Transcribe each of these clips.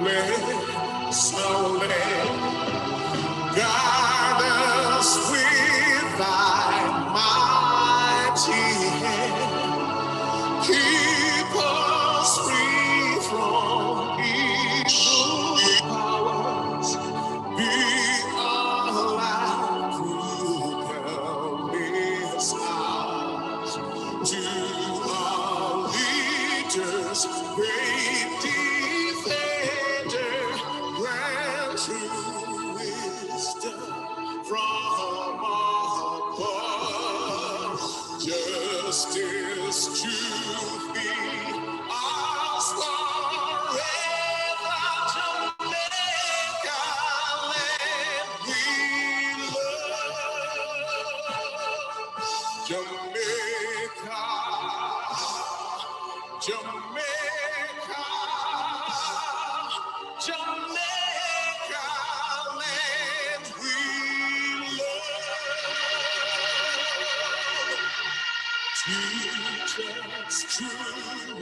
bless our land. Guide us with thy mighty hand. Keep us free from evil powers. Be our light through countless hours. To our leaders, great defender, grant true wisdom from above. Justice, truth be ours forever. Jamaica land we love. Jamaica, Jamaica, Jamaica land we love. Teach us true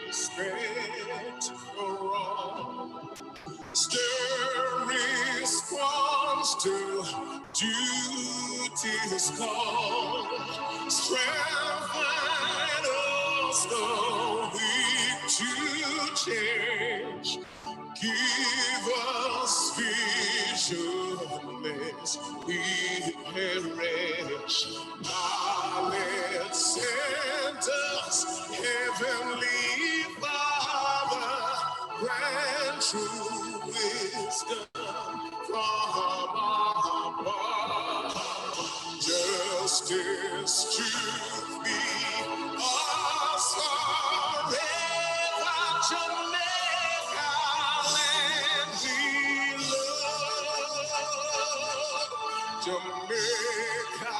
respect for all. Stir response to duty's call. Strengthen us the weak to change. Give us vision lest we perish. Knowledge send us, Heavenly Father, grant true wisdom from above. Justice, truth be us forever. Jamaica land we love. Jamaica,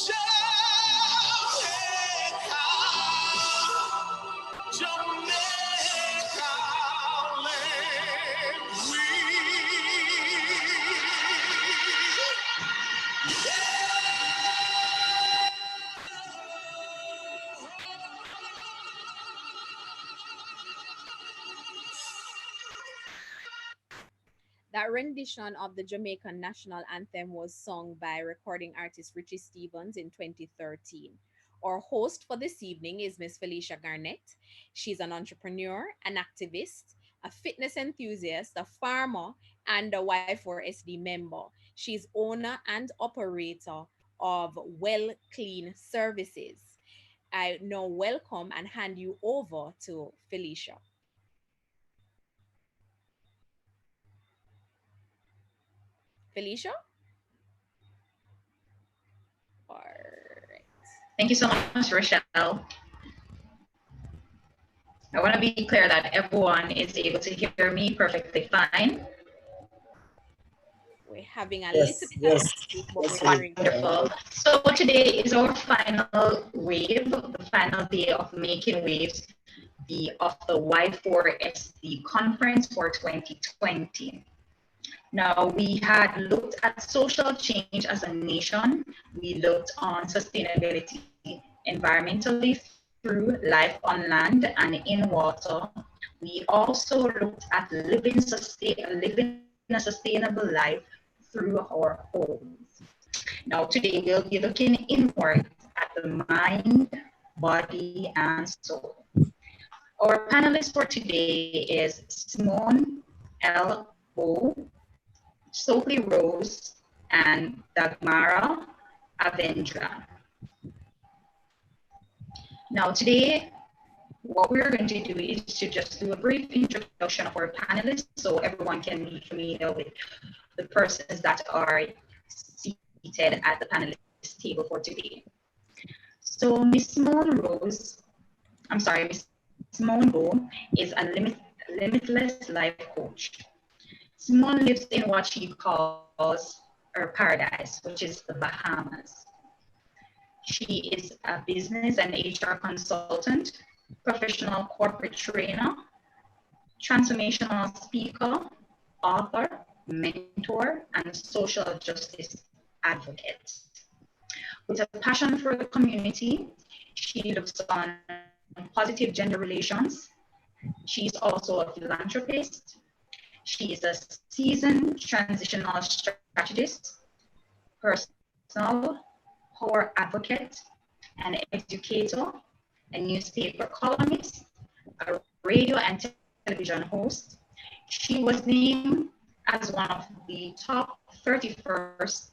Jamaica, Jamaica land we That rendition of the Jamaican national anthem was sung by recording artist Richie Stevens in 2013. Our host for this evening is Miss Felicia Garnett. She's an entrepreneur, an activist, a fitness enthusiast, a farmer, and a Y4SD member. She's owner and operator of Well Clean Services. I now welcome and hand you over to Felicia. Felicia? All right. Thank you so much, Rochelle. I want to be clear that everyone is able to hear me perfectly fine. We're having a Yes, little bit of yes, traffic, but yes, we're hearing you. Wonderful. So today is our final wave, the final day of making waves of the Y4SD conference for 2020. Now, we had looked at social change as a nation. We looked on sustainability environmentally through life on land and in water. We also looked at living a sustainable life through our homes. Now, today we'll be looking inward at the mind, body, and soul. Our panelists for today is Simone L. O, Sophie Rose, and Dagmara Avendra. Now today, what we're going to do is to just do a brief introduction of our panelists so everyone can be familiar with the persons that are seated at the panelist table for today. So Miss Simone Bo is a limitless life coach. Simone lives in what she calls her paradise, which is the Bahamas. She is a business and HR consultant, professional corporate trainer, transformational speaker, author, mentor, and social justice advocate. With a passion for the community, she looks on positive gender relations, She's also a philanthropist. She is a seasoned transitional strategist, personal power advocate, an educator, a newspaper columnist, a radio and television host. She was named as one of the top 31st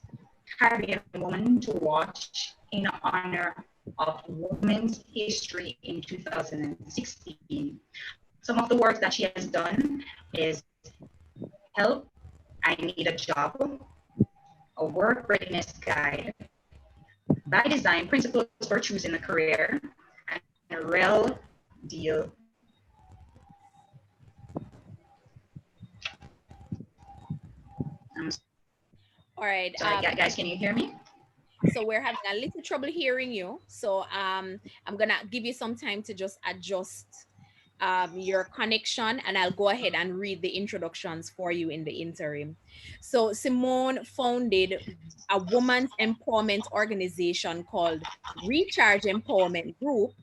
Caribbean women to watch in honor of Women's History in 2016. Some of the work that she has done is Help, I Need a Job, a work readiness guide, by design, principles for choosing a career, and a real deal. All right. Sorry, guys, can you hear me? So we're having a little trouble hearing you. So I'm gonna give you some time to just adjust your connection, and I'll go ahead and read the introductions for you in the interim. So Simone founded a women's empowerment organization called Recharge Empowerment Group,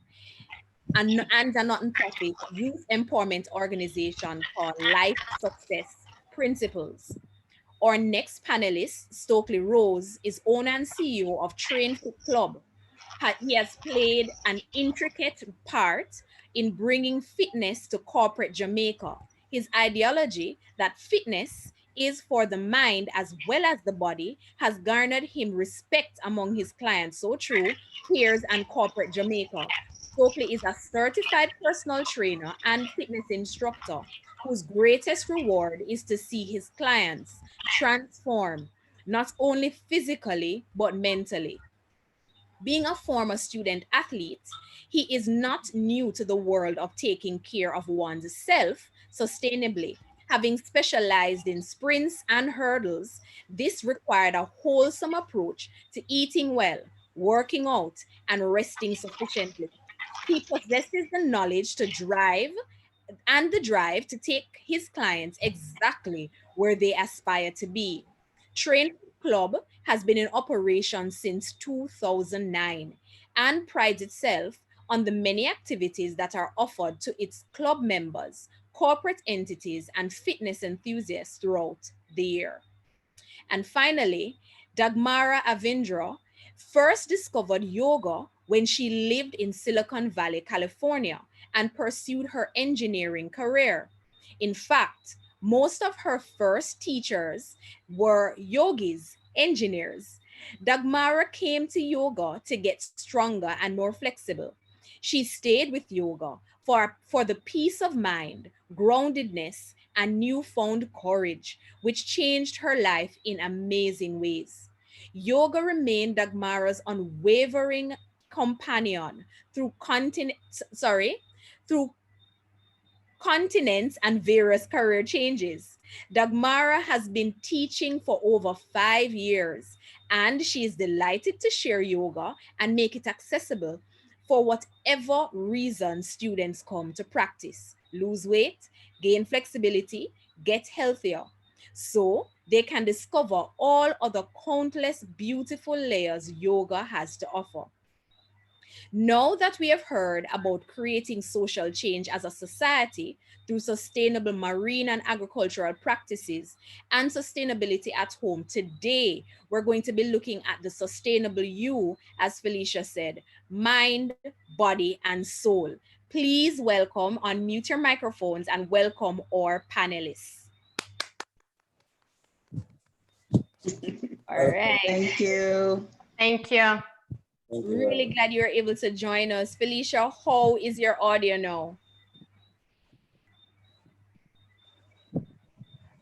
and a non-profit youth empowerment organization called Life Success Principles. Our next panelist, Stokely Rose, is owner and CEO of Train Fit Club. He has played an intricate part in bringing fitness to corporate Jamaica. His ideology that fitness is for the mind as well as the body has garnered him respect among his clients, so true, peers, and corporate Jamaica. Stokely is a certified personal trainer and fitness instructor whose greatest reward is to see his clients transform, not only physically, but mentally. Being a former student athlete, he is not new to the world of taking care of one's self sustainably. Having specialized in sprints and hurdles, this required a wholesome approach to eating well, working out, and resting sufficiently. He possesses the knowledge to drive and the drive to take his clients exactly where they aspire to be. Train Club has been in operation since 2009 and prides itself on the many activities that are offered to its club members, corporate entities, and fitness enthusiasts throughout the year. And finally, Dagmara Avindra first discovered yoga when she lived in Silicon Valley, California, and pursued her engineering career. In fact, most of her first teachers were yogis, engineers. Dagmara came to yoga to get stronger and more flexible. She stayed with yoga for the peace of mind, groundedness, and newfound courage, which changed her life in amazing ways. Yoga remained Dagmara's unwavering companion through continents and various career changes. Dagmara has been teaching for over 5 years, and she is delighted to share yoga and make it accessible for whatever reason students come to practice: lose weight, gain flexibility, get healthier. So they can discover all other countless beautiful layers yoga has to offer. Now that we have heard about creating social change as a society through sustainable marine and agricultural practices and sustainability at home, today we're going to be looking at the sustainable you, as Felicia said: mind, body, and soul. Please welcome, unmute your microphones, and welcome our panelists. All right. Thank you. Thank you. Really glad you're able to join us. Felicia, how is your audio now?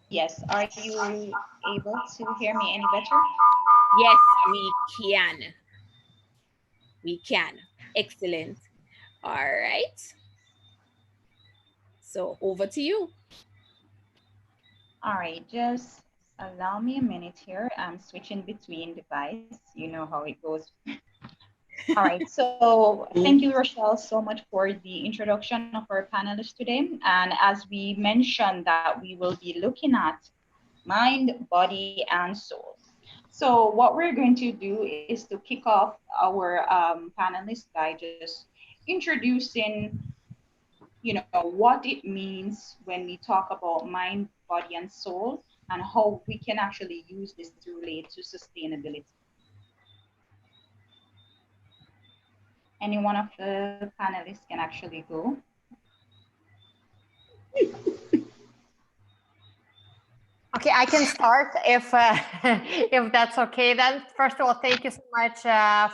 Yes, are you able to hear me any better? Yes, we can. We can. Excellent. All right. So over to you. All right, just allow me a minute here. I'm switching between device. You know how it goes. All right, so thank you, Rochelle, so much for the introduction of our panelists today. And as we mentioned that we will be looking at mind, body, and soul. So what we're going to do is to kick off our panelist by just introducing what it means when we talk about mind, body, and soul, and how we can actually use this to relate to sustainability. Any one of the panelists can actually go. Okay, I can start if if that's okay. Then, first of all, thank you so much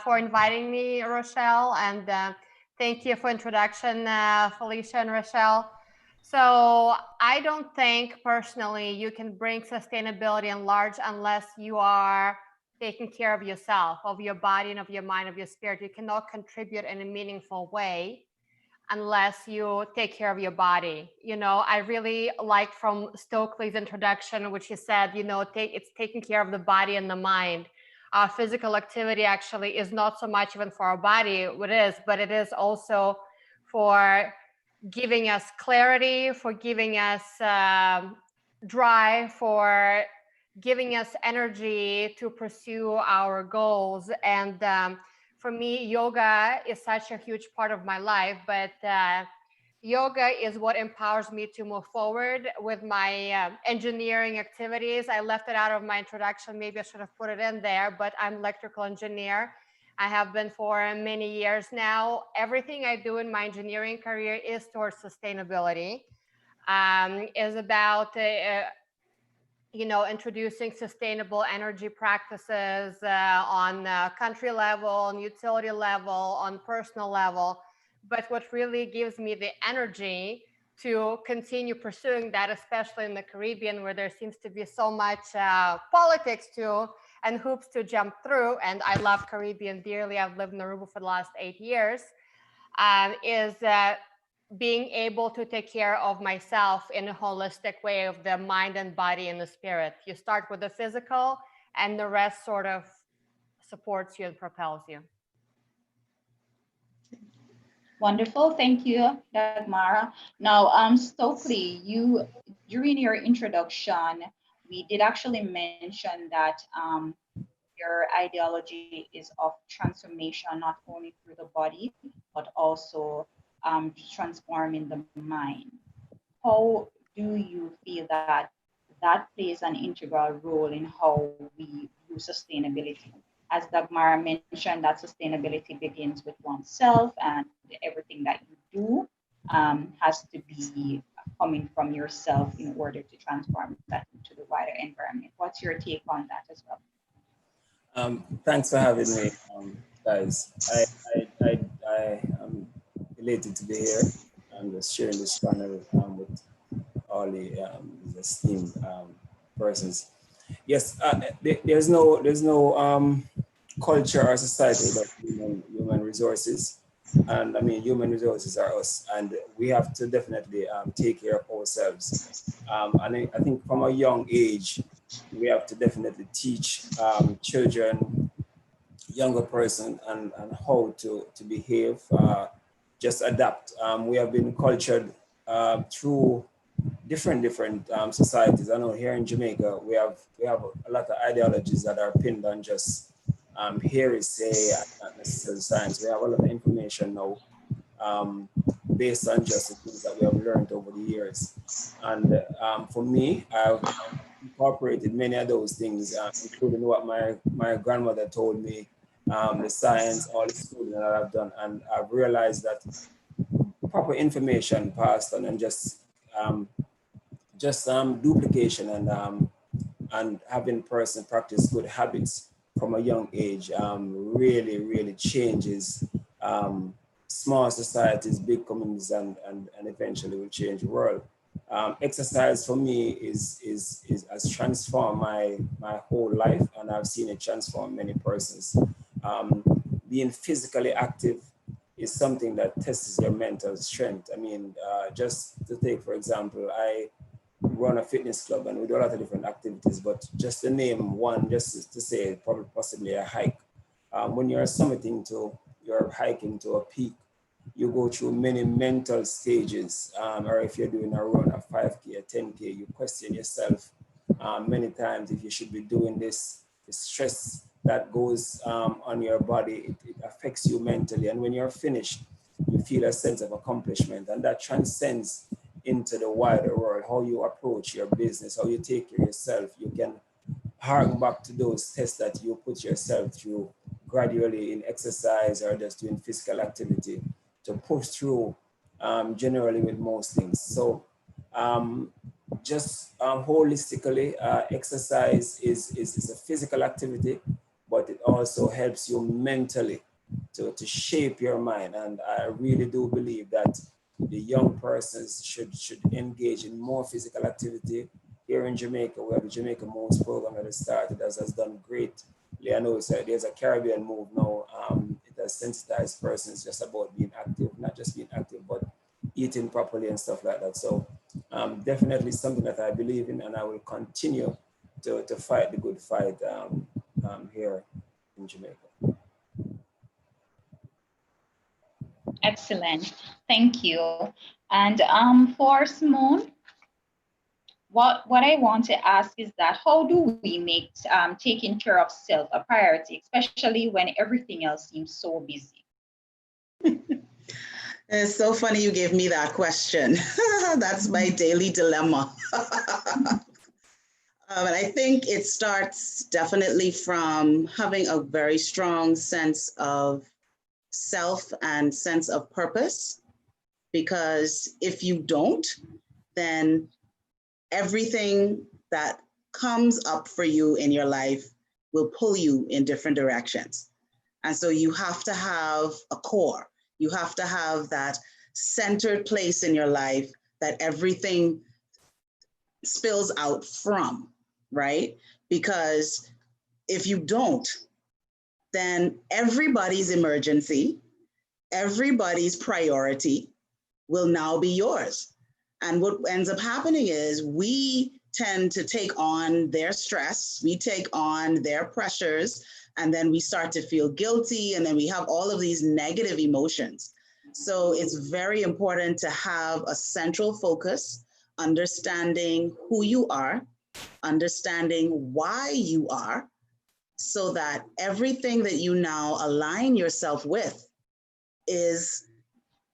for inviting me, Rochelle, and thank you for introduction, Felicia and Rochelle. So, I don't think personally you can bring sustainability in large unless you are taking care of yourself, of your body, and of your mind, of your spirit. You cannot contribute in a meaningful way unless you take care of your body. I really liked from Stokely's introduction, which he said, it's taking care of the body and the mind. Our physical activity actually is not so much even for our body, it is, but it is also for giving us clarity, for giving us drive, for giving us energy to pursue our goals. And for me, yoga is such a huge part of my life, but yoga is what empowers me to move forward with my engineering activities. I left it out of my introduction. Maybe I should have put it in there, but I'm electrical engineer. I have been for many years now. Everything I do in my engineering career is towards sustainability, is about introducing sustainable energy practices on country level, on utility level, on personal level. But what really gives me the energy to continue pursuing that, especially in the Caribbean, where there seems to be so much politics too and hoops to jump through. And I love Caribbean dearly. I've lived in Aruba for the last 8 years. Is being able to take care of myself in a holistic way of the mind and body and the spirit. You start with the physical and the rest sort of supports you and propels you. Wonderful, thank you, Dagmara. Now, Stokely, you during your introduction, we did actually mention that your ideology is of transformation, not only through the body, but also transforming the mind. How do you feel that that plays an integral role in how we view sustainability? As Dagmara mentioned, that sustainability begins with oneself, and everything that you do has to be coming from yourself in order to transform that into the wider environment. What's your take on that as well? Thanks for having me, guys. I am elated to be here and just sharing this panel with all the esteemed persons. Yes, there's no culture or society without human resources, and I mean human resources are us, and we have to definitely take care of ourselves. And I think from a young age, we have to definitely teach children, younger person, and how to behave, just adapt. We have been cultured through different societies. I know here in Jamaica, we have a lot of ideologies that are pinned on just hearsay and not necessarily science. We have a lot of information now based on just the things that we have learned over the years. And for me, I've incorporated many of those things, including what my grandmother told me, the science, all the schooling that I've done, and I've realized that proper information passed on and just duplication and having person practice good habits from a young age really changes small societies, big communities, and eventually will change the world. Exercise for me has transformed my whole life, and I've seen it transform many persons. Being physically active is something that tests your mental strength. I mean, just to take, for example, I run a fitness club and we do a lot of different activities, but just to name one, just to say probably possibly a hike. When you're you're hiking to a peak, you go through many mental stages, or if you're doing a run, a 5K, a 10K, you question yourself many times if you should be doing this. The stress that goes on your body, it affects you mentally. And when you're finished, you feel a sense of accomplishment, and that transcends into the wider world, how you approach your business, how you take care of yourself. You can hark back to those tests that you put yourself through gradually in exercise or just doing physical activity to push through generally with most things. So just holistically, exercise is a physical activity, but it also helps you mentally to shape your mind. And I really do believe that the young persons should engage in more physical activity. Here in Jamaica, we have the Jamaica Moves program that has started, has done great. I know there's a Caribbean move now. It has sensitized persons just about being active, not just being active, but eating properly and stuff like that. So definitely something that I believe in, and I will continue to fight the good fight here in Jamaica. Excellent. Thank you. And for Simone, what I want to ask is that how do we make taking care of self a priority, especially when everything else seems so busy? It's so funny you gave me that question. That's my daily dilemma. And I think it starts definitely from having a very strong sense of self and sense of purpose, because if you don't, then everything that comes up for you in your life will pull you in different directions. And so you have to have a core. You have to have that centered place in your life that everything spills out from, right? Because if you don't, then everybody's emergency, everybody's priority will now be yours. And what ends up happening is we tend to take on their stress, we take on their pressures, and then we start to feel guilty, and then we have all of these negative emotions. So it's very important to have a central focus, understanding who you are, understanding why you are, so that everything that you now align yourself with is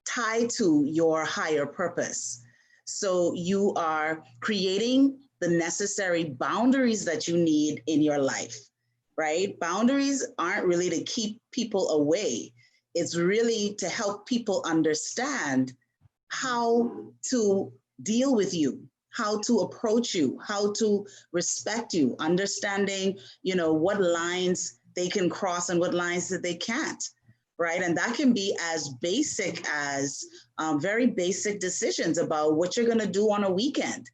tied to your higher purpose. So you are creating the necessary boundaries that you need in your life, right? Boundaries aren't really to keep people away. It's really to help people understand how to deal with you, how to approach you, how to respect you, understanding, what lines they can cross and what lines that they can't, right? And that can be as basic as very basic decisions about what you're going to do on a weekend.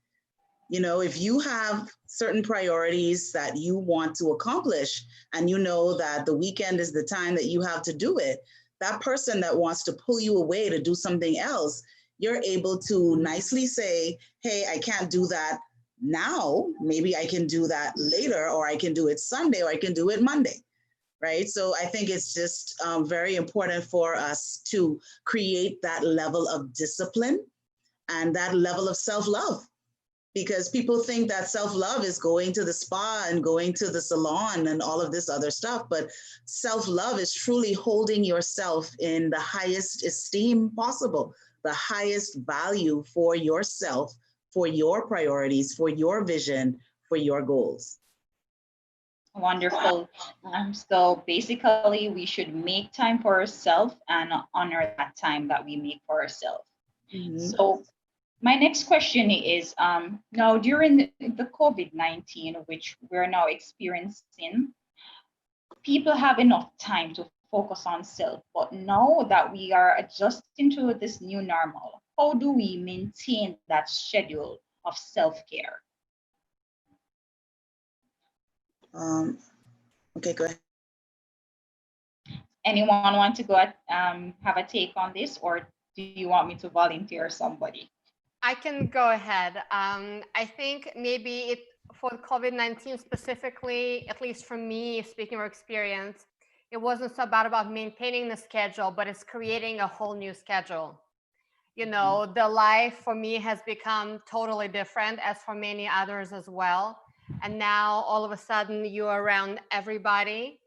If you have certain priorities that you want to accomplish, and you know that the weekend is the time that you have to do it, that person that wants to pull you away to do something else, you're able to nicely say, hey, I can't do that now. Maybe I can do that later, or I can do it Sunday, or I can do it Monday, right? So I think it's just very important for us to create that level of discipline and that level of self-love, because people think that self-love is going to the spa and going to the salon and all of this other stuff. But self-love is truly holding yourself in the highest esteem possible, the highest value for yourself, for your priorities, for your vision, for your goals. Wonderful. So basically, we should make time for ourselves and honor that time that we make for ourselves. Mm-hmm. So my next question is, now during the COVID-19, which we're now experiencing, people have enough time to focus on self, but now that we are adjusting to this new normal, how do we maintain that schedule of self-care? Okay, go ahead. Anyone want to go have a take on this, or do you want me to volunteer somebody? I can go ahead. I think maybe for COVID-19 specifically, at least for me, speaking of experience, it wasn't so bad about maintaining the schedule, but it's creating a whole new schedule. The life for me has become totally different, as for many others as well. And now all of a sudden you're around everybody.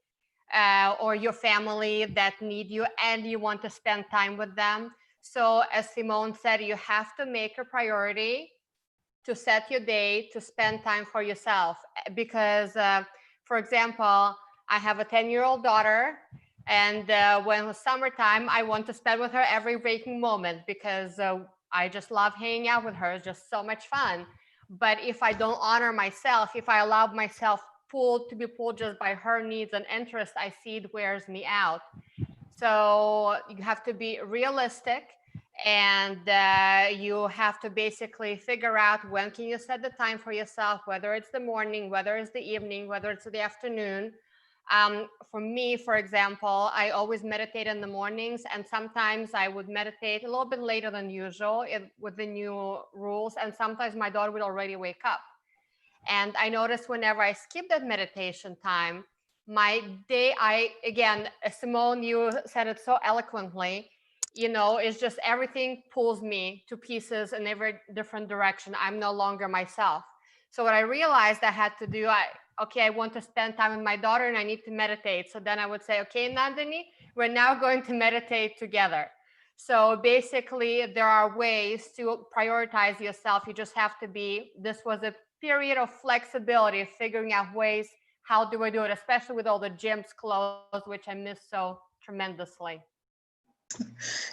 or your family that need you and you want to spend time with them. So as Simone said, you have to make a priority to set your day to spend time for yourself. Because, for example, I have a 10-year-old daughter, and when it's summertime, I want to spend with her every waking moment because I just love hanging out with her. It's just so much fun. But if I don't honor myself, if I allow myself to be pulled just by her needs and interests, I see it wears me out. So you have to be realistic, and you have to basically figure out when can you set the time for yourself, whether it's the morning, whether it's the evening, whether it's the afternoon. For me, for example, I always meditate in the mornings, and sometimes I would meditate a little bit later than usual with the new rules, and sometimes my daughter would already wake up. And I noticed whenever I skip that meditation time, my day, again, Simone, you said it so eloquently, it's just everything pulls me to pieces in every different direction. I'm no longer myself. So what I realized I had to do, I want to spend time with my daughter and I need to meditate. So then I would say, okay, Nandini, we're now going to meditate together. So basically, there are ways to prioritize yourself. You just have to this was a period of flexibility, figuring out ways, how do I do it, especially with all the gyms closed, which I miss so tremendously.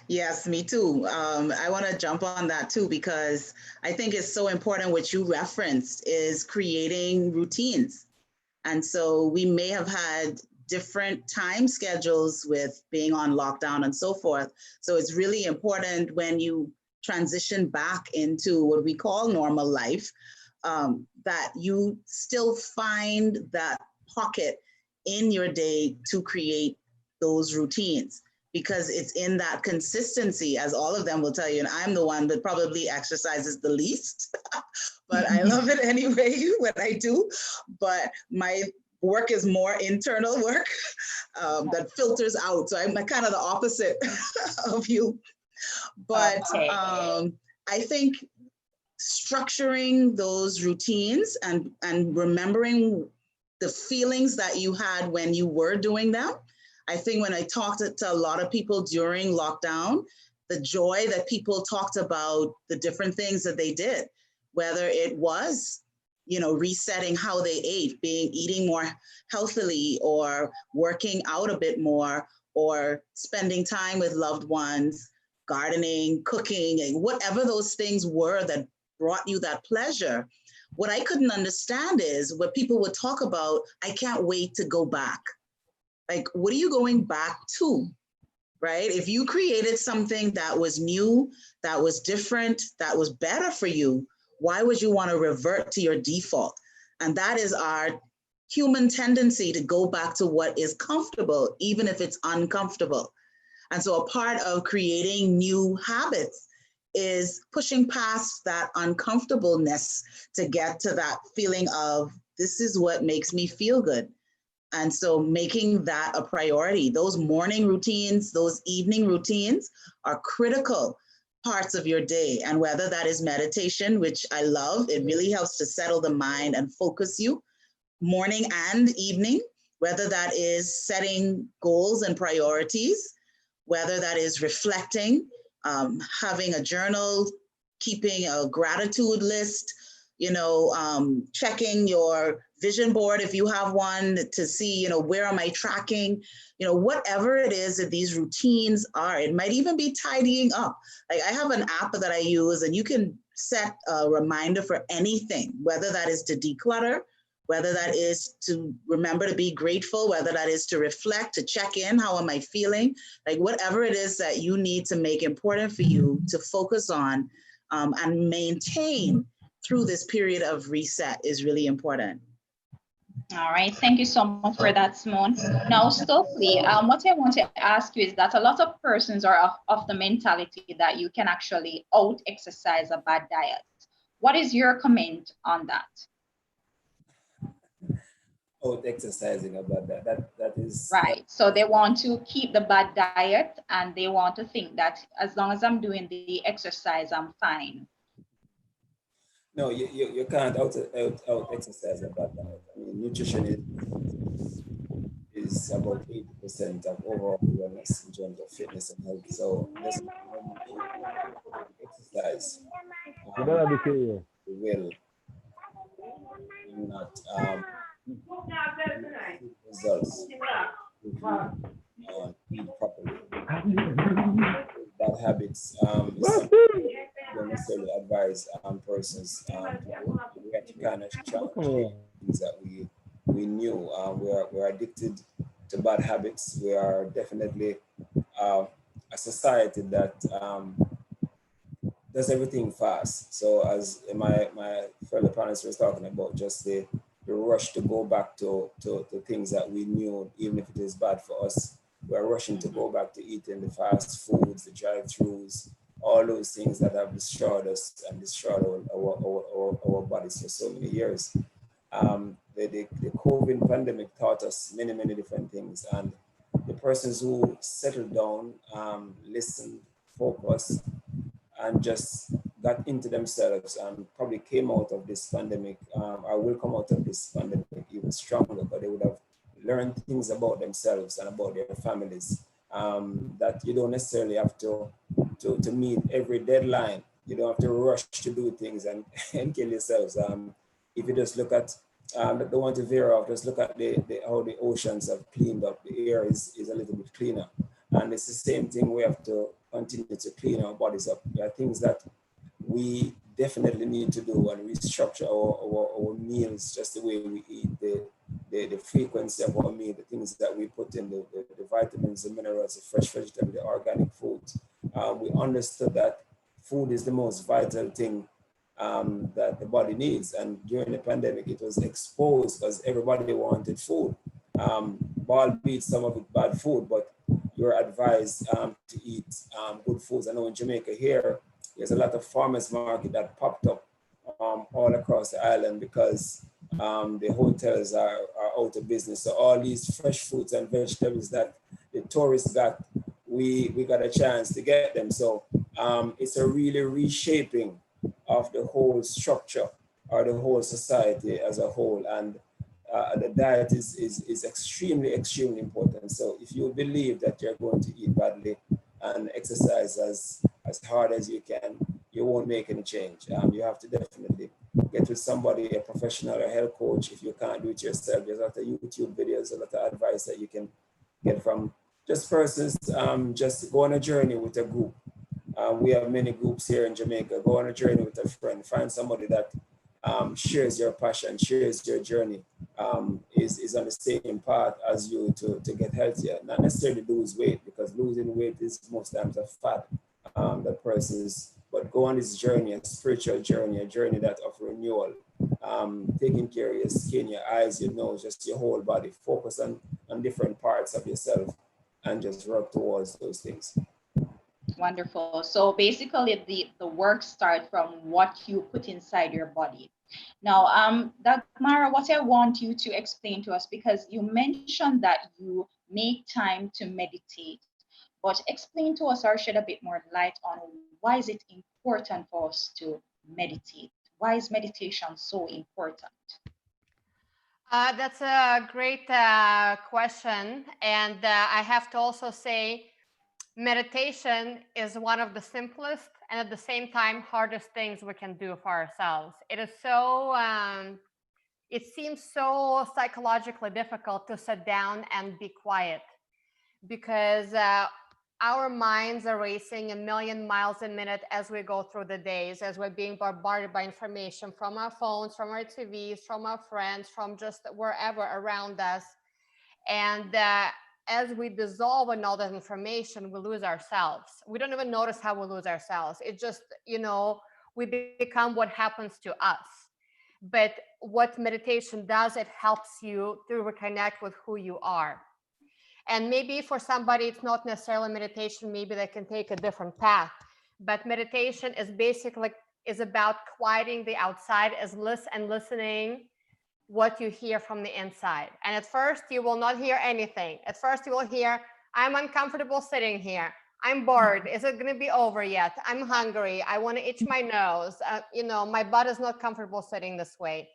Yes, me too. I want to jump on that too, because I think it's so important what you referenced is creating routines. And so we may have had different time schedules with being on lockdown and so forth. So it's really important when you transition back into what we call normal life, that you still find that pocket in your day to create those routines, because it's in that consistency, as all of them will tell you. And I'm the one that probably exercises the least, but I love it anyway when I do. But my work is more internal work that filters out. So I'm kind of the opposite of you. But I think structuring those routines and remembering the feelings that you had when you were doing them. I think when I talked to a lot of people during lockdown, the joy that people talked about, the different things that they did, whether it was, resetting how they ate, eating more healthily, or working out a bit more, or spending time with loved ones, gardening, cooking, and whatever those things were that brought you that pleasure. What I couldn't understand is what people would talk about, I can't wait to go back. Like, what are you going back to, right? If you created something that was new, that was different, that was better for you, why would you want to revert to your default? And that is our human tendency to go back to what is comfortable, even if it's uncomfortable. And so a part of creating new habits is pushing past that uncomfortableness to get to that feeling of, this is what makes me feel good. And so making that a priority, those morning routines, those evening routines are critical parts of your day. And whether that is meditation, which I love, it really helps to settle the mind and focus you, morning and evening, whether that is setting goals and priorities, whether that is reflecting, having a journal, keeping a gratitude list, checking your vision board if you have one to see, where am I tracking, whatever it is that these routines are. It might even be tidying up. Like, I have an app that I use, and you can set a reminder for anything, whether that is to declutter, whether that is to remember to be grateful, whether that is to reflect, to check in, how am I feeling? Like, whatever it is that you need to make important for you to focus on and maintain through this period of reset is really important. All right, thank you so much for that, Simone. Now, Stokely, what I want to ask you is that a lot of persons are of the mentality that you can actually out-exercise a bad diet. What is your comment on that? Out exercising about that is right. So they want to keep the bad diet, and they want to think that as long as I'm doing the exercise, I'm fine. No, you can't out exercise about that. I mean, nutrition is is about 80% of overall wellness in terms of fitness and health. So just when you exercise, um, you will not see results if you eat properly. Bad habits is something I don't necessarily advise persons to do. We have to kind of change things that we knew. We're addicted to bad habits. We are definitely uh, a society that does everything fast. So as my fellow panelists was talking about, just the rush to go back to things that we knew, even if it is bad for us. We're rushing to go back to eating the fast foods, the drive-throughs, all those things that have destroyed us and destroyed our bodies for so many years. The COVID pandemic taught us many, many different things. And the persons who settled down, listened, focused, and just got into themselves and probably came out of this pandemic or will come out of this pandemic even stronger, but they would have learned things about themselves and about their families that you don't necessarily have to meet every deadline. You don't have to rush to do things and, and kill yourselves. If you just look at, don't want to veer off, just look at how the oceans have cleaned up. The air is a little bit cleaner. And it's the same thing, we have to continue to clean our bodies up. There are things that we definitely need to do and restructure our meals, just the way we eat, the frequency of our meal, the things that we put in, the vitamins, the minerals, the fresh vegetable, the organic foods. We understood that food is the most vital thing that the body needs. And during the pandemic, it was exposed because everybody wanted food. Albeit some of it bad food, but you're advised to eat good foods. I know in Jamaica here, there's a lot of farmers market that popped up all across the island because the hotels are out of business. So all these fresh fruits and vegetables that the tourists got, we got a chance to get them. So it's a really reshaping of the whole structure or the whole society as a whole. And the diet is extremely, extremely important. So if you believe that you're going to eat badly and exercise as hard as you can, you won't make any change. You have to definitely get with somebody, a professional or health coach. If you can't do it yourself, there's a lot of YouTube videos, a lot of advice that you can get from just persons. Just go on a journey with a group. We have many groups here in Jamaica. Go on a journey with a friend. Find somebody that shares your passion, shares your journey, is on the same path as you to get healthier. Not necessarily lose weight, because losing weight is most times a fad that persons, but go on this journey, a spiritual journey, a journey that of renewal, taking care of your skin, your eyes, your nose, just your whole body. Focus on different parts of yourself and just work towards those things. Wonderful. So basically, the work starts from what you put inside your body. Now, Dagmara, what I want you to explain to us, because you mentioned that you make time to meditate, but explain to us or shed a bit more light on why is it important for us to meditate? Why is meditation so important? That's a great question. And I have to also say, meditation is one of the simplest and at the same time hardest things we can do for ourselves. It is so, it seems so psychologically difficult to sit down and be quiet, because our minds are racing a million miles a minute as we go through the days, as we're being bombarded by information from our phones, from our TVs, from our friends, from just wherever around us. And as we dissolve in all that information, we lose ourselves. We don't even notice how we lose ourselves. It just, we become what happens to us. But what meditation does, it helps you to reconnect with who you are. And maybe for somebody, it's not necessarily meditation. Maybe they can take a different path. But meditation is basically about quieting the outside, and listening what you hear from the inside. And at first, you will not hear anything. At first, you will hear, I'm uncomfortable sitting here. I'm bored. Is it going to be over yet? I'm hungry. I want to itch my nose. My butt is not comfortable sitting this way.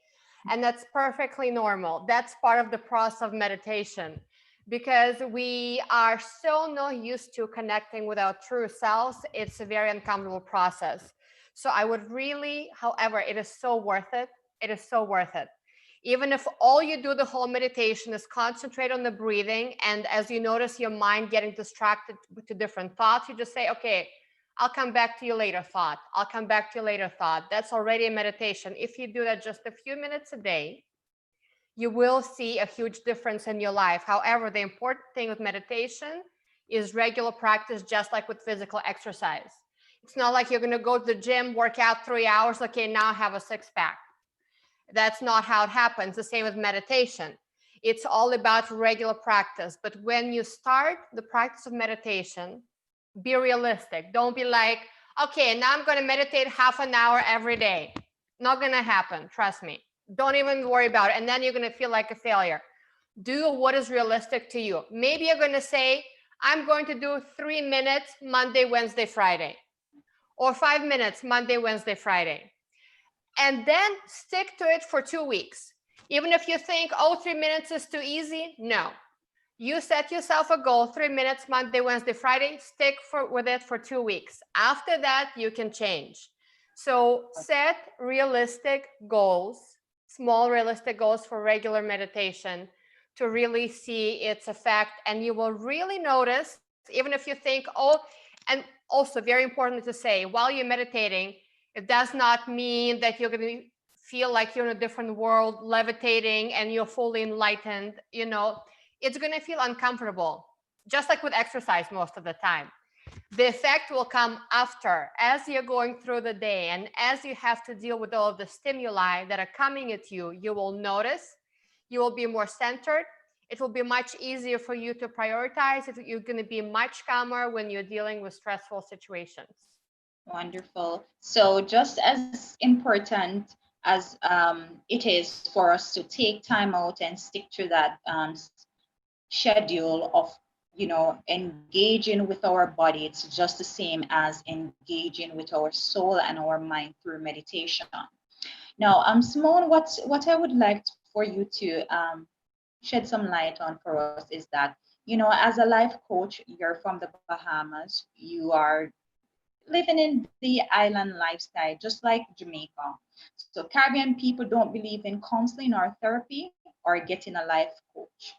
And that's perfectly normal. That's part of the process of meditation. because we are so not used to connecting with our true selves. It's a very uncomfortable process. So I would really, however, it is so worth it. It is so worth it. Even if all you do the whole meditation is concentrate on the breathing, and as you notice your mind getting distracted to different thoughts, you just say, okay, I'll come back to you later thought. I'll come back to you later thought. That's already a meditation. If you do that just a few minutes a day, you will see a huge difference in your life. However, the important thing with meditation is regular practice, just like with physical exercise. It's not like you're going to go to the gym, work out 3 hours, okay, now I have a six pack. That's not how it happens. The same with meditation. It's all about regular practice. But when you start the practice of meditation, be realistic. Don't be like, okay, now I'm going to meditate half an hour every day. Not going to happen. Trust me. Don't even worry about it. And then you're going to feel like a failure. Do what is realistic to you. Maybe you're going to say, I'm going to do 3 minutes Monday, Wednesday, Friday, or 5 minutes Monday, Wednesday, Friday. And then stick to it for 2 weeks. Even if you think, oh, 3 minutes is too easy, no. You set yourself a goal, 3 minutes, Monday, Wednesday, Friday, stick with it for 2 weeks. After that, you can change. So set realistic goals, small realistic goals for regular meditation to really see its effect. And you will really notice, even if you think, oh, and also very important to say, while you're meditating, it does not mean that you're going to feel like you're in a different world, levitating, and you're fully enlightened. It's going to feel uncomfortable, just like with exercise most of the time. The effect will come after, as you're going through the day, and as you have to deal with all of the stimuli that are coming at you, you will notice, you will be more centered. It will be much easier for you to prioritize. You're going to be much calmer when you're dealing with stressful situations. Wonderful. So just as important as it is for us to take time out and stick to that schedule of engaging with our body, it's just the same as engaging with our soul and our mind through meditation. Now, Simone, what I would like for you to shed some light on for us is that, as a life coach, you're from the Bahamas, you are living in the island lifestyle, just like Jamaica. So Caribbean people don't believe in counseling or therapy or getting a life coach.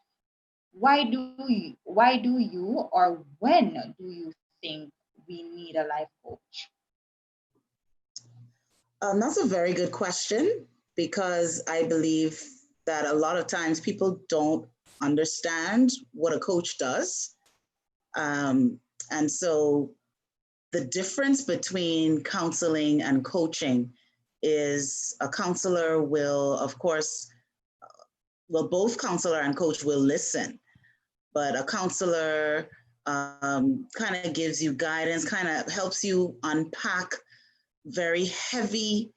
Why do you, or when do you think we need a life coach? That's a very good question, because I believe that a lot of times people don't understand what a coach does. And so the difference between counseling and coaching is a counselor will, of course, both counselor and coach will listen, but a counselor kind of gives you guidance, kind of helps you unpack very heavy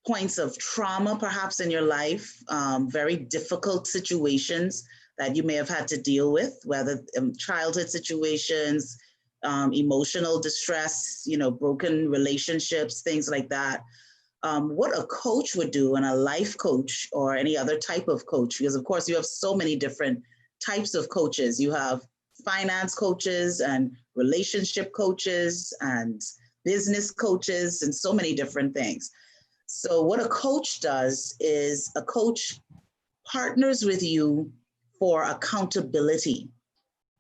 points of trauma perhaps in your life, very difficult situations that you may have had to deal with, whether childhood situations, emotional distress, broken relationships, things like that. What a coach would do, and a life coach or any other type of coach, because of course you have so many different types of coaches. You have finance coaches and relationship coaches and business coaches and so many different things. So what a coach does is a coach partners with you for accountability.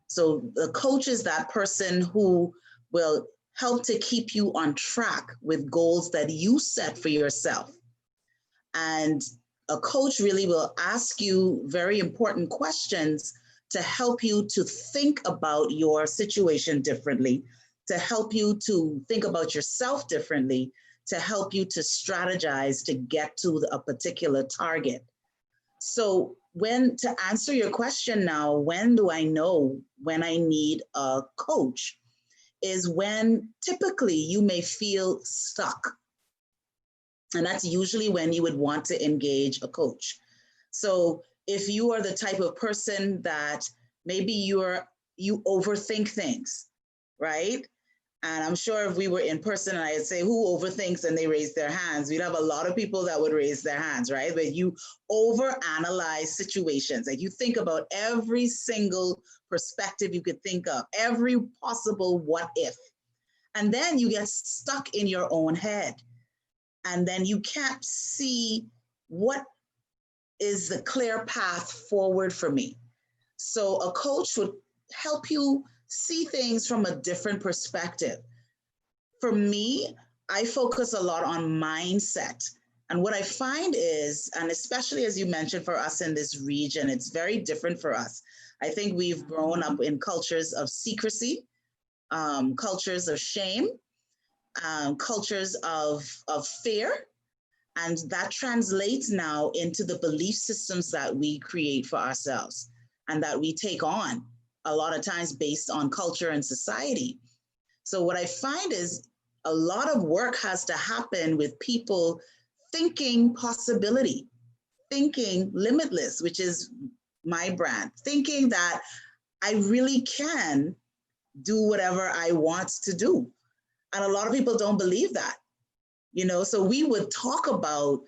So the coach is that person who will help to keep you on track with goals that you set for yourself. And a coach really will ask you very important questions to help you to think about your situation differently, to help you to think about yourself differently, to help you to strategize to get to a particular target. So to answer your question now, when do I know when I need a coach, is when typically you may feel stuck. And that's usually when you would want to engage a coach. So if you are the type of person that maybe you overthink things, right? And I'm sure if we were in person and I'd say, who overthinks, and they raise their hands, we'd have a lot of people that would raise their hands, right? But you overanalyze situations. Like you think about every single perspective you could think of, every possible what if. And then you get stuck in your own head. And then you can't see what is the clear path forward for me. So a coach would help you see things from a different perspective. For me, I focus a lot on mindset. And what I find is, and especially as you mentioned for us in this region, it's very different for us. I think we've grown up in cultures of secrecy, cultures of shame, cultures of fear. And that translates now into the belief systems that we create for ourselves and that we take on a lot of times based on culture and society. So what I find is a lot of work has to happen with people thinking possibility, thinking limitless, which is my brand, thinking that I really can do whatever I want to do. And a lot of people don't believe that, you know, so we would talk about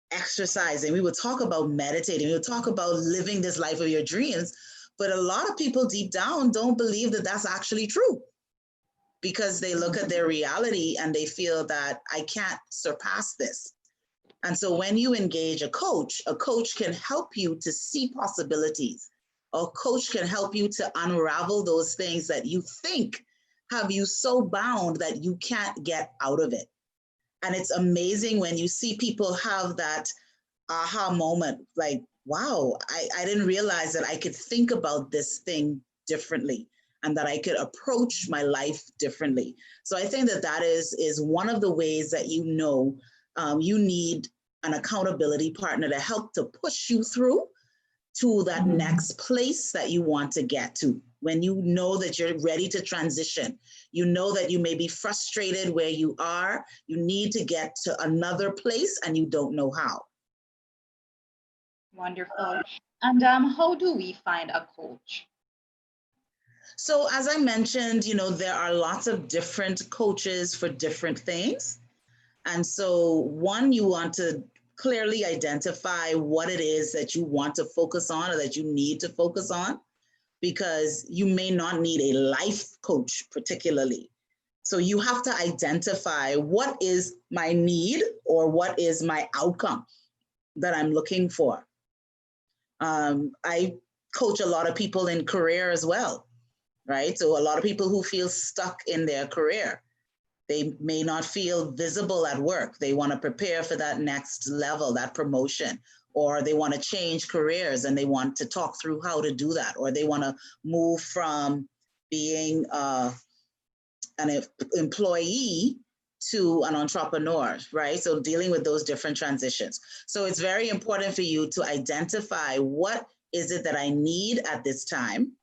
exercising, we would talk about meditating, we would talk about living this life of your dreams. But a lot of people deep down don't believe that that's actually true because they look at their reality and they feel that I can't surpass this. And so when you engage a coach can help you to see possibilities. A coach can help you to unravel those things that you think have you so bound that you can't get out of it. And it's amazing when you see people have that aha moment, like, wow, I didn't realize that I could think about this thing differently and that I could approach my life differently. So I think that that is one of the ways that you know you need an accountability partner to help to push you through to that next place that you want to get to. When you know that you're ready to transition, you know that you may be frustrated where you are, you need to get to another place and you don't know how. Wonderful. And how do we find a coach? So as I mentioned, you know, there are lots of different coaches for different things. And so one, you want to clearly identify what it is that you want to focus on or that you need to focus on, because you may not need a life coach particularly. So you have to identify what is my need or what is my outcome that I'm looking for. I coach a lot of people in career as well, right? So a lot of people who feel stuck in their career, they may not feel visible at work. They want to prepare for that next level, that promotion, or they want to change careers and they want to talk through how to do that, or they want to move from being an employee to an entrepreneur, right? So dealing with those different transitions. So it's very important for you to identify what is it that I need at this time.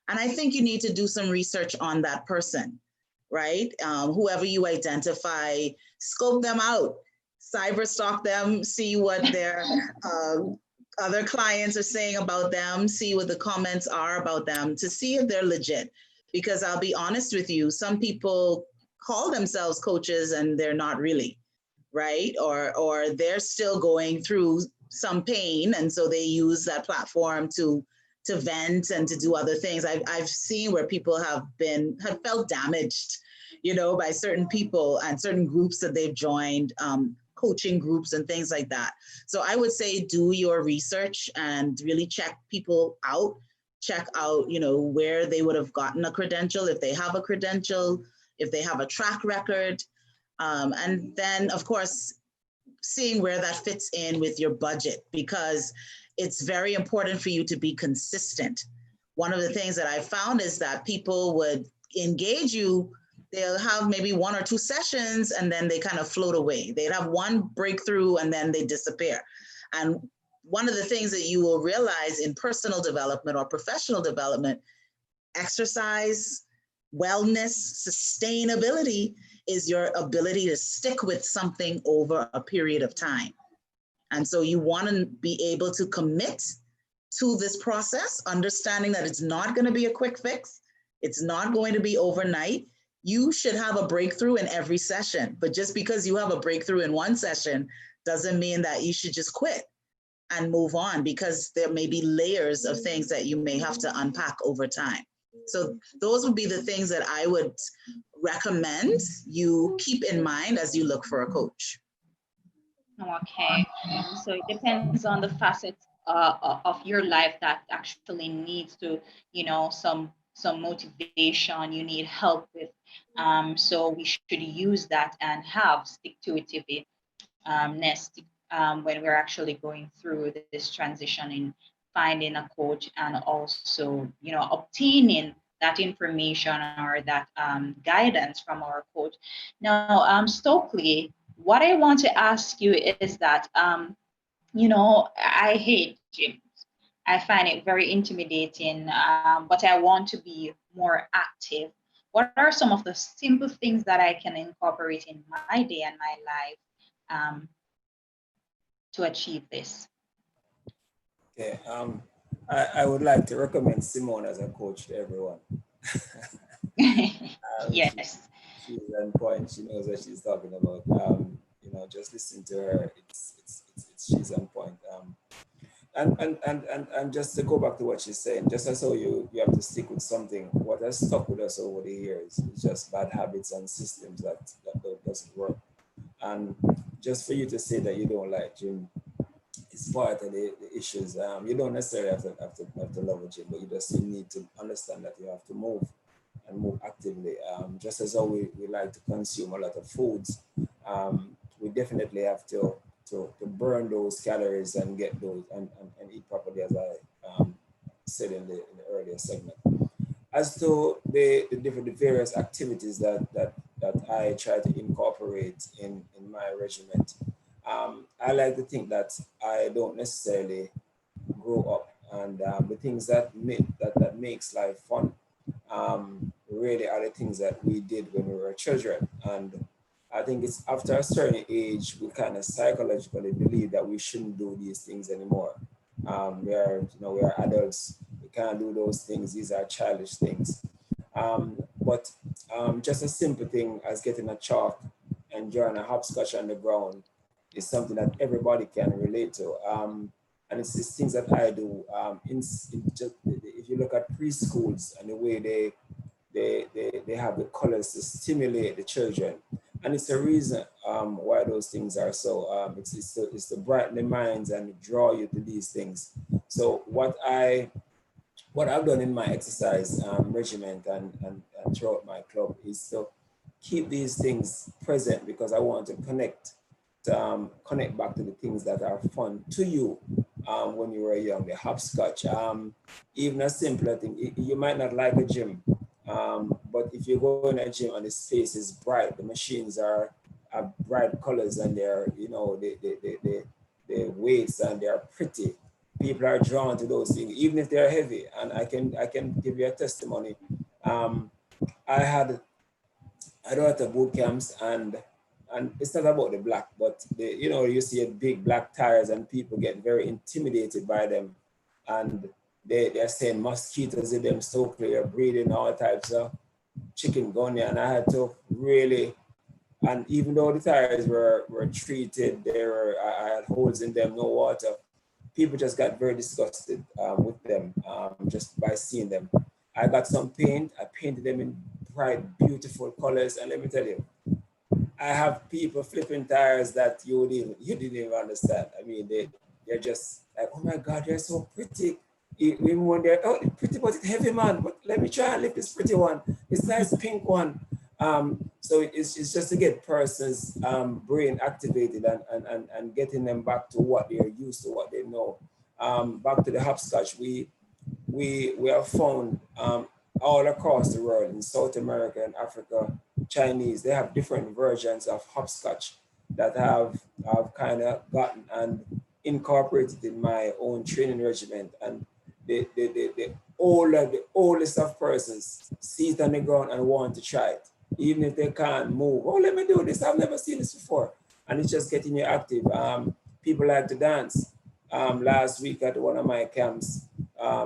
And I think you need to do some research on that person, right? Whoever you identify, scope them out, cyber stalk them, see what their other clients are saying about them, see what the comments are about them to see if they're legit. Because I'll be honest with you, some people call themselves coaches and they're not really, right? Or they're still going through some pain. And so they use that platform to vent and to do other things. I've seen where people have felt damaged, you know, by certain people and certain groups that they've joined, coaching groups and things like that. So I would say do your research and really check people out, check out, you know, where they would have gotten a credential, if they have a credential, if they have a track record. And then of course, seeing where that fits in with your budget, because it's very important for you to be consistent. One of the things that I found is that people would engage you, they'll have maybe 1 or 2 sessions and then they kind of float away. They'd have one breakthrough and then they disappear. And one of the things that you will realize in personal development or professional development, exercise, wellness, sustainability is your ability to stick with something over a period of time. And so you want to be able to commit to this process, understanding that it's not going to be a quick fix. It's not going to be overnight. You should have a breakthrough in every session, but just because you have a breakthrough in one session doesn't mean that you should just quit and move on, because there may be layers of things that you may have to unpack over time. So those would be the things that I would recommend you keep in mind as you look for a coach. Okay, so it depends on the facets of your life that actually needs to, some motivation you need help with. So we should use that and have stick to it nest when we're actually going through this transition in finding a coach and also, obtaining that information or that guidance from our coach. Now, Stokely, what I want to ask you is that, I hate gyms. I find it very intimidating, but I want to be more active. What are some of the simple things that I can incorporate in my day and my life to achieve this? Okay, I would like to recommend Simone as a coach to everyone. Yes. She's on point. She knows what she's talking about. Just listen to her. It's she's on point. And just to go back to what she's saying, just as how you have to stick with something. What has stuck with us over the years is just bad habits and systems that doesn't work. And just for you to say that you don't like gym, it's part of the issues. You don't necessarily have to love a gym, but you need to understand that you have to move and move actively. Just as how we like to consume a lot of foods, we definitely have to burn those calories and get those and eat properly, as I said in the earlier segment. As to the various activities that I try to incorporate in my regiment, I like to think that I don't necessarily grow up, and the things that makes life fun really are the things that we did when we were children. And I think it's after a certain age we kind of psychologically believe that we shouldn't do these things anymore. We are adults. We can't do those things. These are childish things. But just a simple thing as getting a chalk and drawing a hopscotch on the ground is something that everybody can relate to. And it's things that I do. If you look at preschools and the way they have the colors to stimulate the children, and it's a reason why those things are so. It's to brighten the minds and draw you to these things. So what I've done in my exercise regiment and throughout my club is to keep these things present, because I want to connect back to the things that are fun to you when you were young. The hopscotch, even a simpler thing. You might not like a gym, but if you go in a gym and the space is bright, the machines are bright colors, and they're the weights, and they're pretty. People are drawn to those things, even if they're heavy. And I can give you a testimony. I do a lot of boot camps, and it's not about the black, but you see a big black tires, and people get very intimidated by them, and they're saying mosquitoes in them, so clear, breeding all types of chikungunya, and I had to really. And even though the tires were treated, I had holes in them, no water, people just got very disgusted with them just by seeing them. I got some paint, I painted them in bright, beautiful colors, and let me tell you, I have people flipping tires that you didn't even understand. I mean, they're just like, oh my God, they're so pretty. Even when they're, oh, it's pretty, but it's heavy, man. But let me try and lift this pretty one, this nice pink one. So it's just to get persons' brain activated and getting them back to what they're used to, what they know. Back to the hopscotch, we have found all across the world, in South America and Africa, Chinese, they have different versions of hopscotch that I've kind of gotten and incorporated in my own training regiment. And the oldest of persons see it on the ground and want to try it, even if they can't move. Oh, let me do this. I've never seen this before. And it's just getting you active. People like to dance. Last week at one of my camps,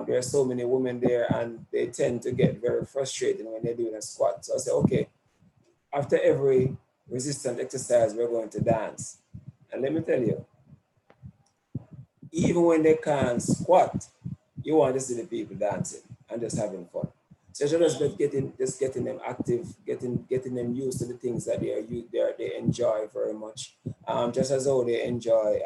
there are so many women there, and they tend to get very frustrated when they're doing a squat. So I said, okay, after every resistance exercise, we're going to dance. And let me tell you, even when they can't squat, you want to see the people dancing and just having fun. So just getting them active, getting them used to the things that they enjoy very much. Just as though they enjoy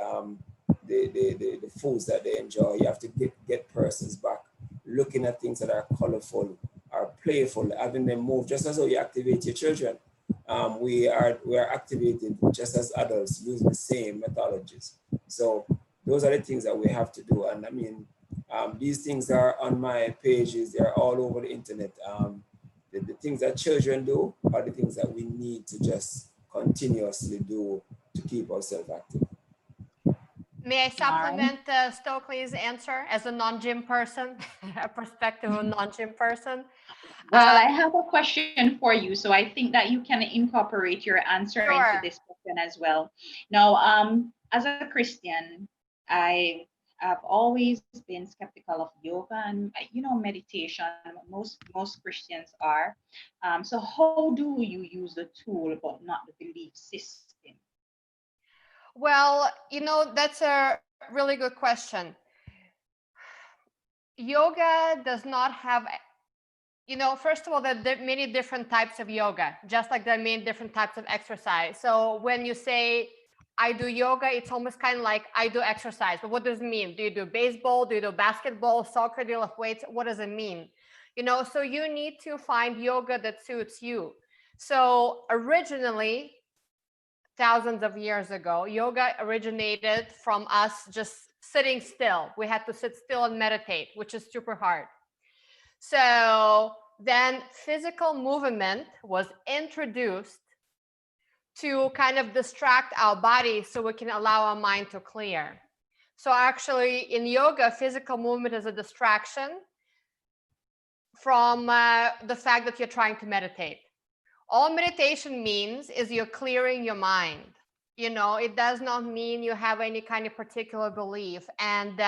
the foods that they enjoy. You have to get persons back looking at things that are colorful, are playful, having them move, just as though you activate your children. We are activated just as adults using the same methodologies. So those are the things that we have to do. And I mean, these things are on my pages. They're all over the internet. The things that children do are the things that we need to just continuously do to keep ourselves active. May I supplement Stokely's answer as a non-gym person, a perspective of a non-gym person? Well, I have a question for you. So I think that you can incorporate your answer into this question as well. Now, as a Christian, I have always been skeptical of yoga and meditation. Most Christians are. So how do you use the tool but not the belief system? Well, that's a really good question. Yoga does not have, first of all, there are many different types of yoga, just like there are many different types of exercise. So when you say, I do yoga, it's almost kind of like I do exercise. But what does it mean? Do you do baseball? Do you do basketball, soccer? Do you lift weights? What does it mean? So you need to find yoga that suits you. So originally, thousands of years ago, yoga originated from us just sitting still. We had to sit still and meditate, which is super hard. So then physical movement was introduced to kind of distract our body so we can allow our mind to clear. So actually in yoga, physical movement is a distraction from the fact that you're trying to meditate. All meditation means is you're clearing your mind. It does not mean you have any kind of particular belief. And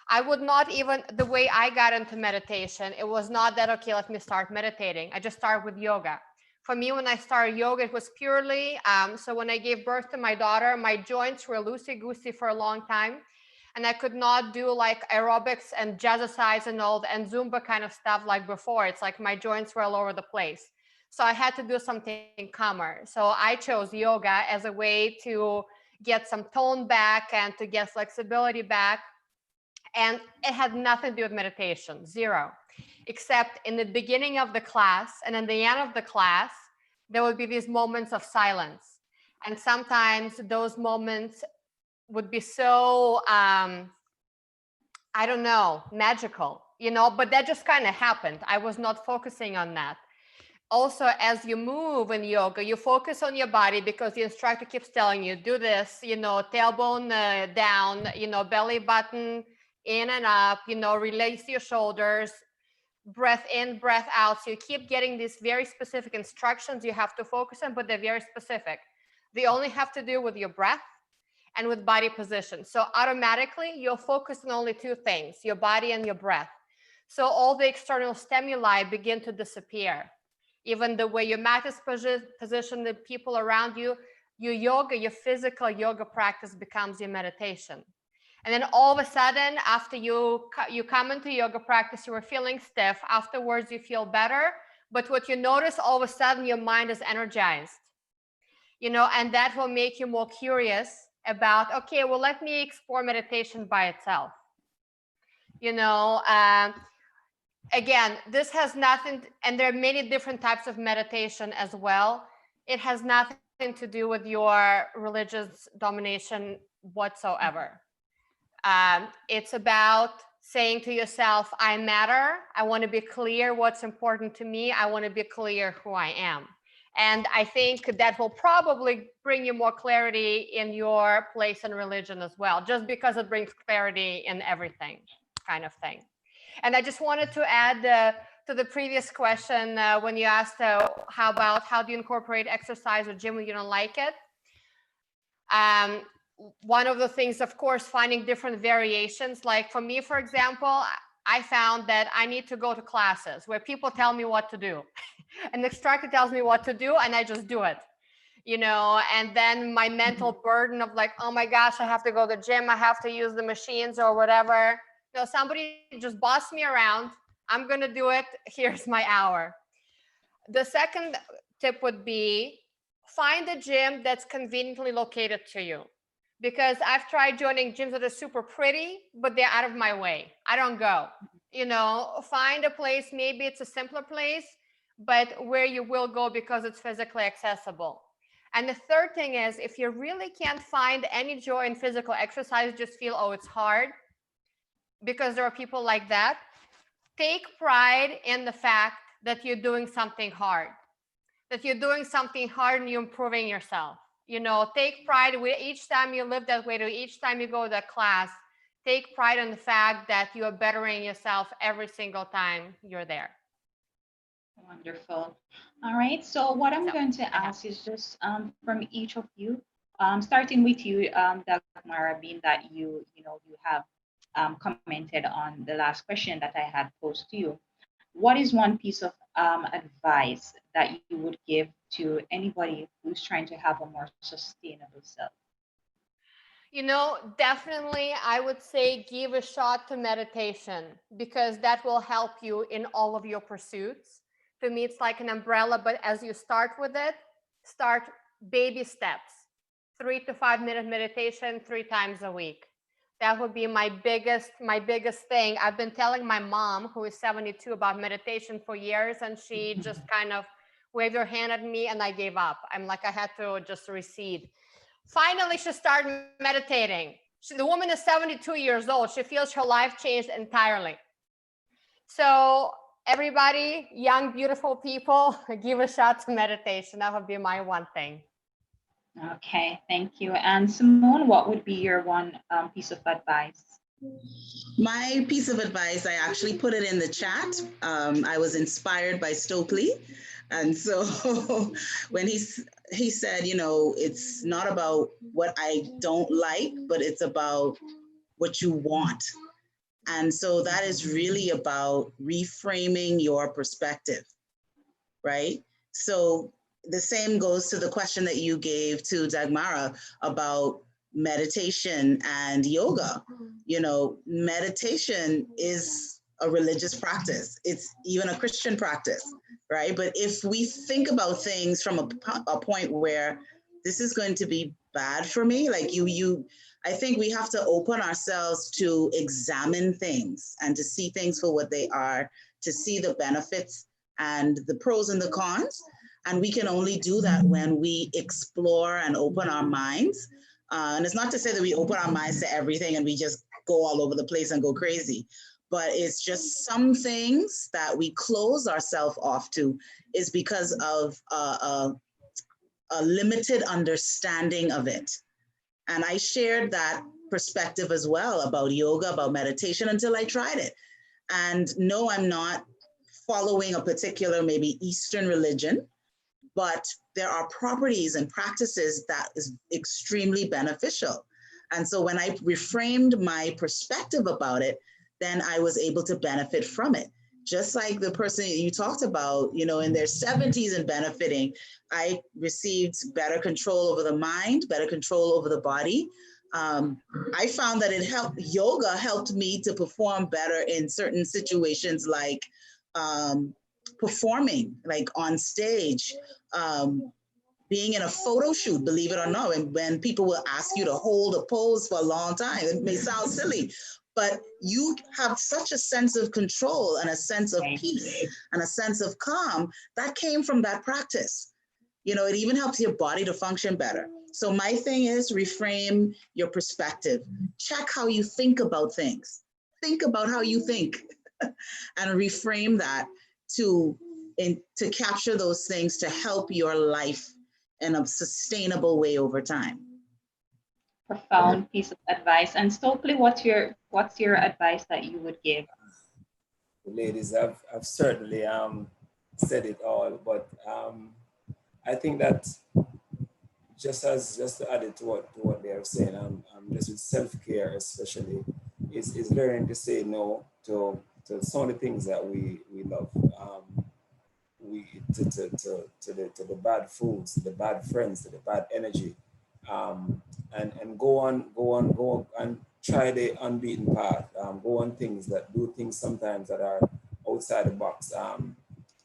I would not even, the way I got into meditation, it was not that, okay, let me start meditating. I just started with yoga. For me, when I started yoga, it was purely, so when I gave birth to my daughter, my joints were loosey-goosey for a long time. And I could not do like aerobics and jazzercise and Zumba kind of stuff like before. It's like my joints were all over the place. So I had to do something calmer. So I chose yoga as a way to get some tone back and to get flexibility back. And it had nothing to do with meditation, zero. Except in the beginning of the class and in the end of the class, there would be these moments of silence. And sometimes those moments would be so, I don't know, magical, but that just kind of happened. I was not focusing on that. Also, as you move in yoga, you focus on your body because the instructor keeps telling you, do this, tailbone down, belly button in and up, release your shoulders, breath in, breath out. So you keep getting these very specific instructions you have to focus on, but they're very specific. They only have to do with your breath and with body position. So automatically you'll focus on only two things, your body and your breath. So all the external stimuli begin to disappear. Even the way your mat is positioned, the people around you, your yoga, your physical yoga practice becomes your meditation. And then all of a sudden, after you come into yoga practice, you were feeling stiff. Afterwards, you feel better. But what you notice, all of a sudden, your mind is energized. And that will make you more curious about, okay, well, let me explore meditation by itself. Again, this has nothing, and there are many different types of meditation as well. It has nothing to do with your religious domination whatsoever. It's about saying to yourself, I matter. I want to be clear what's important to me. I want to be clear who I am. And I think that will probably bring you more clarity in your place in religion as well, just because it brings clarity in everything kind of thing. And I just wanted to add to the previous question when you asked how do you incorporate exercise or gym when you don't like it? One of the things, of course, finding different variations. Like for me, for example, I found that I need to go to classes where people tell me what to do. An instructor tells me what to do and I just do it, you know, and then my mental burden of like, oh my gosh, I have to go to the gym, I have to use the machines or whatever. You know, somebody just boss me around. I'm going to do it. Here's my hour. The second tip would be find a gym that's conveniently located to you. Because I've tried joining gyms that are super pretty, but they're out of my way. I don't go. You know, find a place, maybe it's a simpler place, but where you will go because it's physically accessible. And the third thing is, if you really can't find any joy in physical exercise, just feel, oh, it's hard, because there are people like that, take pride in the fact that you're doing something hard, that you're doing something hard and you're improving yourself. You know, take pride with each time you live that way, to each time you go to that class, take pride in the fact that you are bettering yourself every single time you're there. Wonderful. All right. So what I'm going to ask is just from each of you, starting with you, Dagmara, being that you have commented on the last question that I had posed to you. What is one piece of advice that you would give to anybody who's trying to have a more sustainable self? You know, definitely, I would say give a shot to meditation, because that will help you in all of your pursuits. To me, it's like an umbrella, but as you start with it, start baby steps, 3 to 5 minute meditation 3 times a week. That would be my biggest thing. I've been telling my mom, who is 72, about meditation for years, and she just kind of waved her hand at me and I gave up. I'm like, I had to just recede. Finally, she started meditating. The woman is 72 years old. She feels her life changed entirely. So everybody, young, beautiful people, give a shot to meditation. That would be my one thing. Okay, thank you. And Simone, what would be your one piece of advice? My piece of advice, I actually put it in the chat. I was inspired by Stokely. And so when he said, you know, it's not about what I don't like, but it's about what you want. And so that is really about reframing your perspective, right? So the same goes to the question that you gave to Dagmara about meditation and yoga. You know, meditation is a religious practice. It's even a Christian practice, right? But if we think about things from a point where this is going to be bad for me, like I think we have to open ourselves to examine things and to see things for what they are, to see the benefits and the pros and the cons. And we can only do that when we explore and open our minds. And it's not to say that we open our minds to everything and we just go all over the place and go crazy, but it's just some things that we close ourselves off to is because of a limited understanding of it. And I shared that perspective as well about yoga, about meditation, until I tried it. And no, I'm not following a particular maybe Eastern religion, but there are properties and practices that is extremely beneficial. And so when I reframed my perspective about it, then I was able to benefit from it. Just like the person you talked about, you know, in their 70s and benefiting, I received better control over the mind, better control over the body. I found that yoga helped me to perform better in certain situations, like performing, like on stage, being in a photo shoot, believe it or not, and when people will ask you to hold a pose for a long time, it may sound silly, but you have such a sense of control and a sense of peace and a sense of calm that came from that practice. You know, it even helps your body to function better. So my thing is reframe your perspective. Check how you think about things. Think about how you think and reframe that to capture those things to help your life in a sustainable way over time. Profound piece of advice. And Stokely, what's your advice that you would give? Ladies, I've certainly said it all, but I think that just to add it to what they are saying, just with self-care especially, is learning to say no to to some of the things that we love. To the bad foods, to the bad friends, to the bad energy, and go on and try the unbeaten path. Go on things that do things sometimes that are outside the box.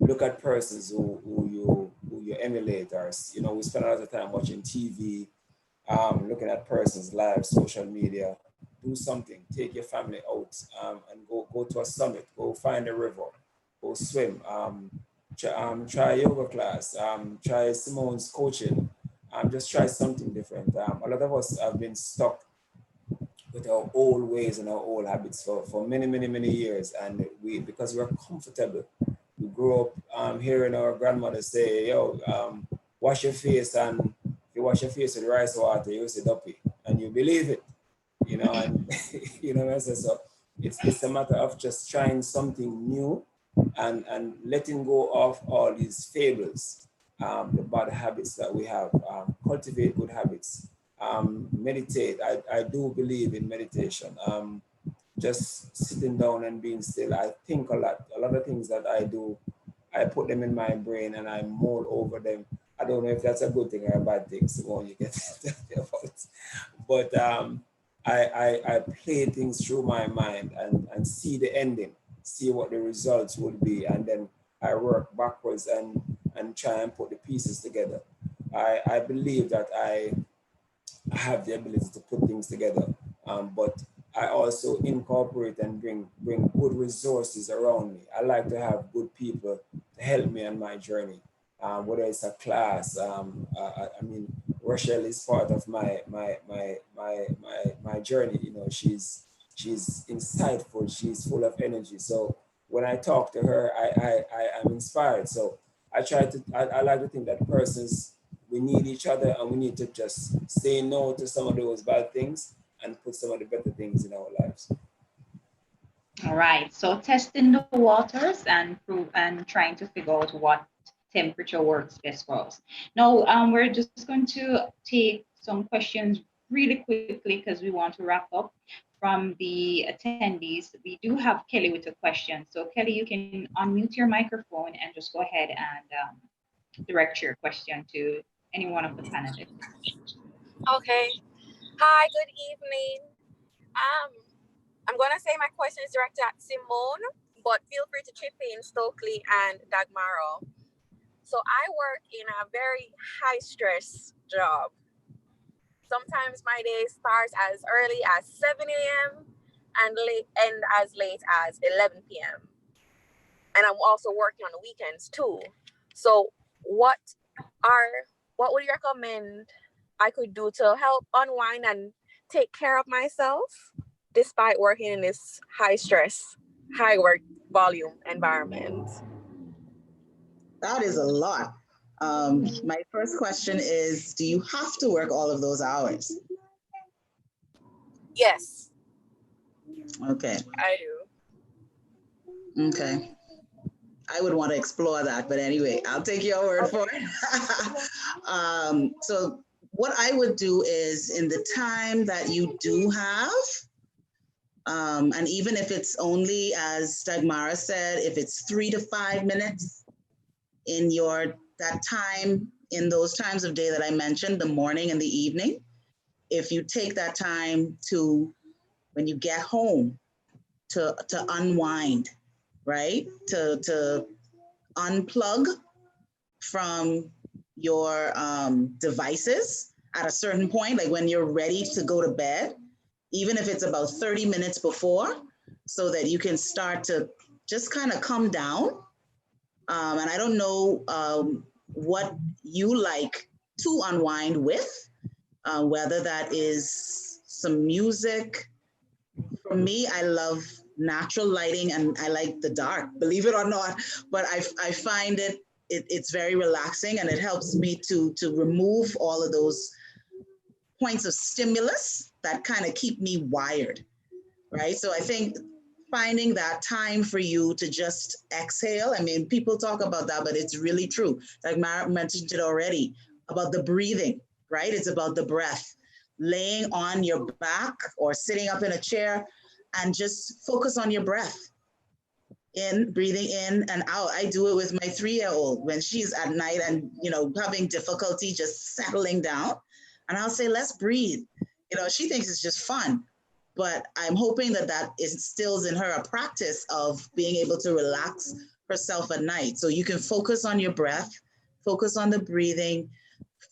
Look at persons who you emulate, or we spend a lot of time watching TV, looking at persons' lives, social media. Do something. Take your family out, and go to a summit. Go find a river. Go swim. Try a yoga class. Try Simone's coaching. Just try something different. A lot of us have been stuck with our old ways and our old habits for many, many, many years, and because we're comfortable. We grew up hearing our grandmother say, "Yo, wash your face, and if you wash your face with rice water, you say duppy," and you believe it, and what I say. So it's a matter of just trying something new, and letting go of all these fables, the bad habits that we have. Cultivate good habits. Meditate. I do believe in meditation. Just sitting down and being still. I think a lot. A lot of things that I do, I put them in my brain and I mull over them. I don't know if that's a good thing or a bad thing, so when you get about. But I play things through my mind and see the ending, see what the results would be, and then I work backwards and try and put the pieces together. I believe that I have the ability to put things together, but I also incorporate and bring good resources around me. I like to have good people to help me on my journey, whether it's a class. I mean, Rochelle is part of my journey. She's insightful. She's full of energy. So when I talk to her, I am inspired. So I like to think that persons, we need each other, and we need to just say no to some of those bad things and put some of the better things in our lives. All right. So testing the waters and trying to figure out what temperature works best for us. Now, we're just going to take some questions really quickly because we want to wrap up from the attendees. We do have Kelly with a question. So Kelly, you can unmute your microphone and just go ahead and direct your question to any one of the panelists. Okay. Hi, good evening. I'm going to say my question is directed at Simone, but feel free to chip in, Stokely and Dagmaro. So I work in a very high stress job. Sometimes my day starts as early as 7 a.m. and end as late as 11 p.m. And I'm also working on the weekends too. So what would you recommend I could do to help unwind and take care of myself despite working in this high stress, high work volume environment? That is a lot. My first question is, do you have to work all of those hours? Yes. Okay. I do. Okay. I would want to explore that, but anyway, I'll take your word for it. So what I would do is, in the time that you do have, and even if it's only, as Dagmara said, if it's 3 to 5 minutes in that time, in those times of day that I mentioned, the morning and the evening, if you take that time to, when you get home, to unwind, right? To unplug from your devices at a certain point, like when you're ready to go to bed, even if it's about 30 minutes before, so that you can start to just kind of come down. And I don't know what you like to unwind with, whether that is some music. For me, I love natural lighting and I like the dark, believe it or not, but I find it's very relaxing, and it helps me to remove all of those points of stimulus that kind of keep me wired, right? So I think finding that time for you to just exhale. I mean, people talk about that, but it's really true. Like Mara mentioned it already about the breathing, right? It's about the breath. Laying on your back or sitting up in a chair and just focus on your breath, breathing in and out. I do it with my 3-year-old when she's at night and, having difficulty just settling down. And I'll say, let's breathe. She thinks it's just fun, but I'm hoping that instills in her a practice of being able to relax herself at night. So you can focus on your breath, focus on the breathing,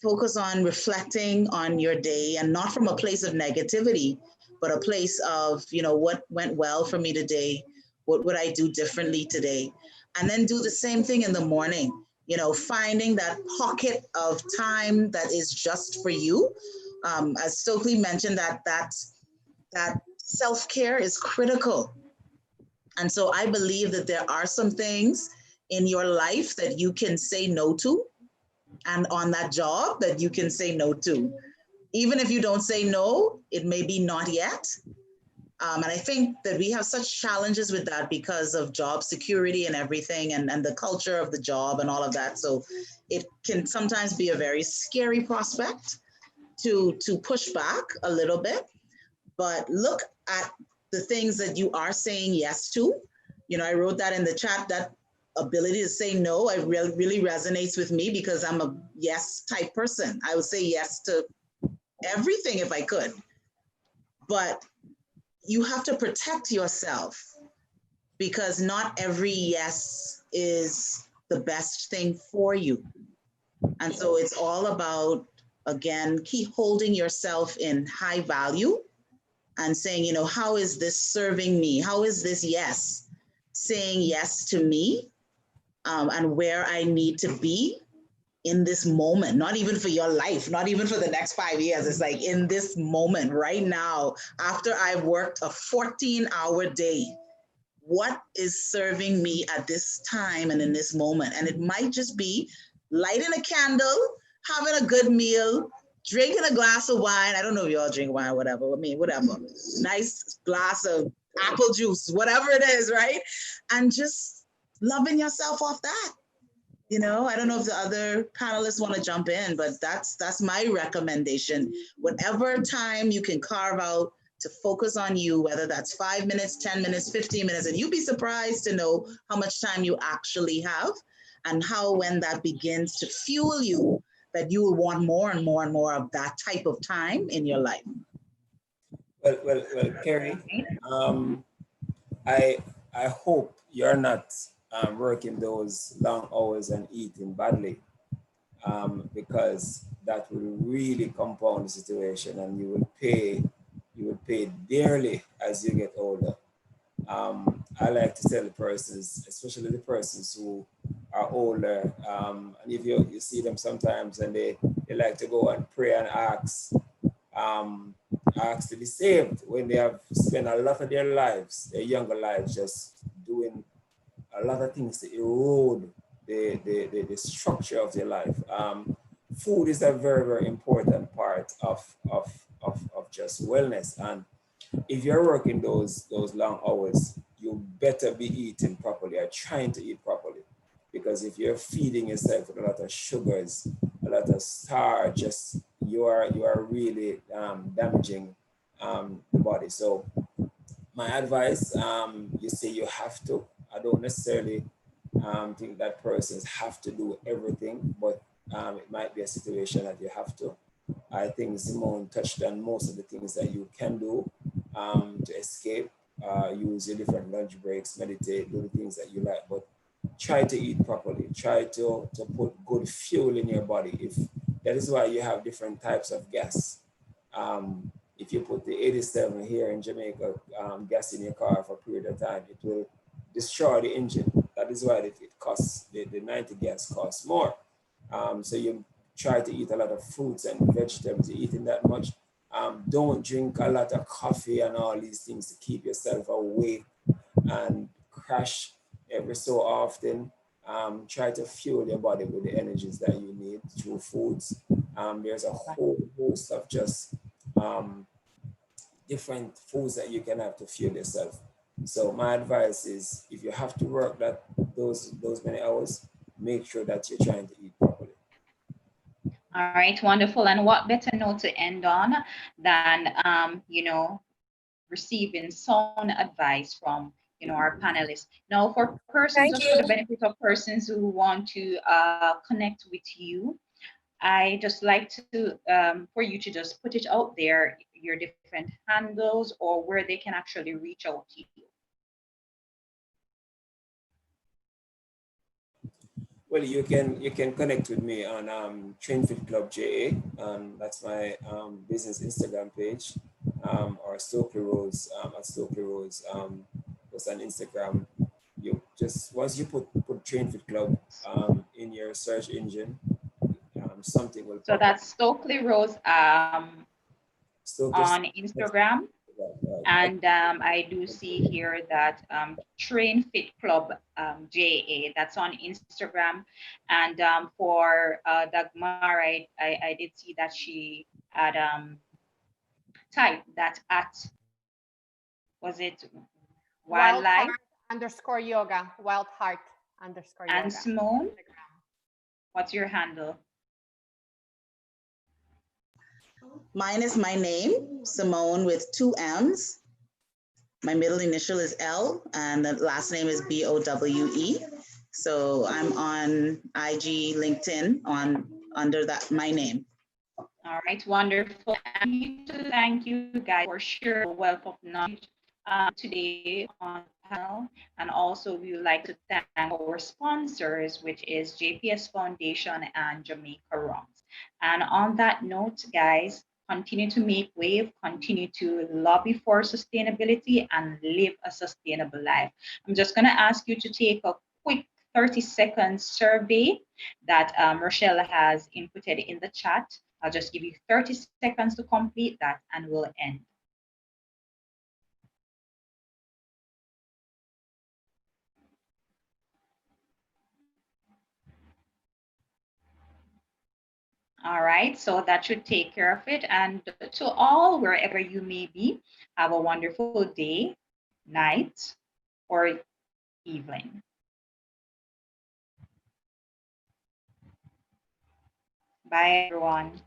focus on reflecting on your day, and not from a place of negativity, but a place of, what went well for me today? What would I do differently today? And then do the same thing in the morning, finding that pocket of time that is just for you. As Stokely mentioned, that self-care is critical. And so I believe that there are some things in your life that you can say no to, and on that job that you can say no to. Even if you don't say no, it may be not yet. And I think that we have such challenges with that because of job security and everything, and the culture of the job and all of that. So it can sometimes be a very scary prospect to push back a little bit. But look at the things that you are saying yes to. I wrote that in the chat, that ability to say no, it really resonates with me because I'm a yes type person. I would say yes to everything if I could. But you have to protect yourself because not every yes is the best thing for you. And so it's all about, again, keep holding yourself in high value and saying, how is this serving me? How is this yes saying yes to me, and where I need to be in this moment, not even for your life, not even for the next 5 years. It's like in this moment right now, after I've worked a 14-hour day, what is serving me at this time and in this moment? And it might just be lighting a candle, having a good meal, drinking a glass of wine. I don't know if you all drink wine or whatever. Whatever. Nice glass of apple juice, whatever it is, right? And just loving yourself off that. I don't know if the other panelists want to jump in, but that's my recommendation. Whatever time you can carve out to focus on you, whether that's 5 minutes, 10 minutes, 15 minutes, and you'd be surprised to know how much time you actually have, and how when that begins to fuel you, that you will want more and more and more of that type of time in your life. Well, Kerry, I hope you're not working those long hours and eating badly, because that will really compound the situation, and you will pay dearly as you get older. I like to tell the persons, especially the persons who are older, and if you see them sometimes and they like to go and pray and ask to be saved when they have spent a lot of their lives, their younger lives, just doing a lot of things to erode the structure of their life. Food is a very, very important part of just wellness. And if you're working those long hours, you better be eating properly or trying to eat properly. Because if you're feeding yourself with a lot of sugars, a lot of starch, you are really damaging the body. So my advice, you say you have to. I don't necessarily think that persons have to do everything, but it might be a situation that you have to. I think Simone touched on most of the things that you can do to escape. Use your different lunch breaks, meditate, do the things that you like, but try to eat properly. Try to put good fuel in your body. If that is why you have different types of gas. If you put the 87 here in Jamaica gas in your car for a period of time, it will destroy the engine. That is why it costs, the 90 gas costs more. So you try to eat a lot of fruits and vegetables. You're eating that much. Don't drink a lot of coffee and all these things to keep yourself awake and crash every so often. Try to fuel your body with the energies that you need through foods. There's a whole host of just different foods that you can have to fuel yourself. So my advice is, if you have to work those many hours, make sure that you're trying to eat properly. All right, wonderful. And what better note to end on than, receiving sound advice from our panelists. Now, for persons, just for the benefit of persons who want to connect with you, I just like to for you to just put it out there, your different handles or where they can actually reach out to you. Well, you can connect with me on Train Fit Club JA. That's my business Instagram page, or Stokely Rose at Stokely Rose. Just on Instagram. You just once you put Train Fit Club in your search engine, something will. So that's Stokely Rose Stokely on Instagram. And I do see here that Train Fit Club JA, that's on Instagram. And for Dagmar, I did see that she had typed that at, was it Wildlife _yoga, Wild Heart _yoga. And Simone, what's your handle? Mine is my name, Simone, with 2 M's. My middle initial is L, and the last name is BOWE. So I'm on IG, LinkedIn, under my name. All right, wonderful. I need to thank you guys for sharing a wealth of knowledge today on the panel. And also we would like to thank our sponsors, which is JPS Foundation and Jamaica Rums. And on that note, guys, continue to make wave, continue to lobby for sustainability and live a sustainable life. I'm just gonna ask you to take a quick 30-second survey that Rochelle has inputted in the chat. I'll just give you 30 seconds to complete that and we'll end. All right, so that should take care of it. And to all, wherever you may be, have a wonderful day, night, or evening. Bye, everyone.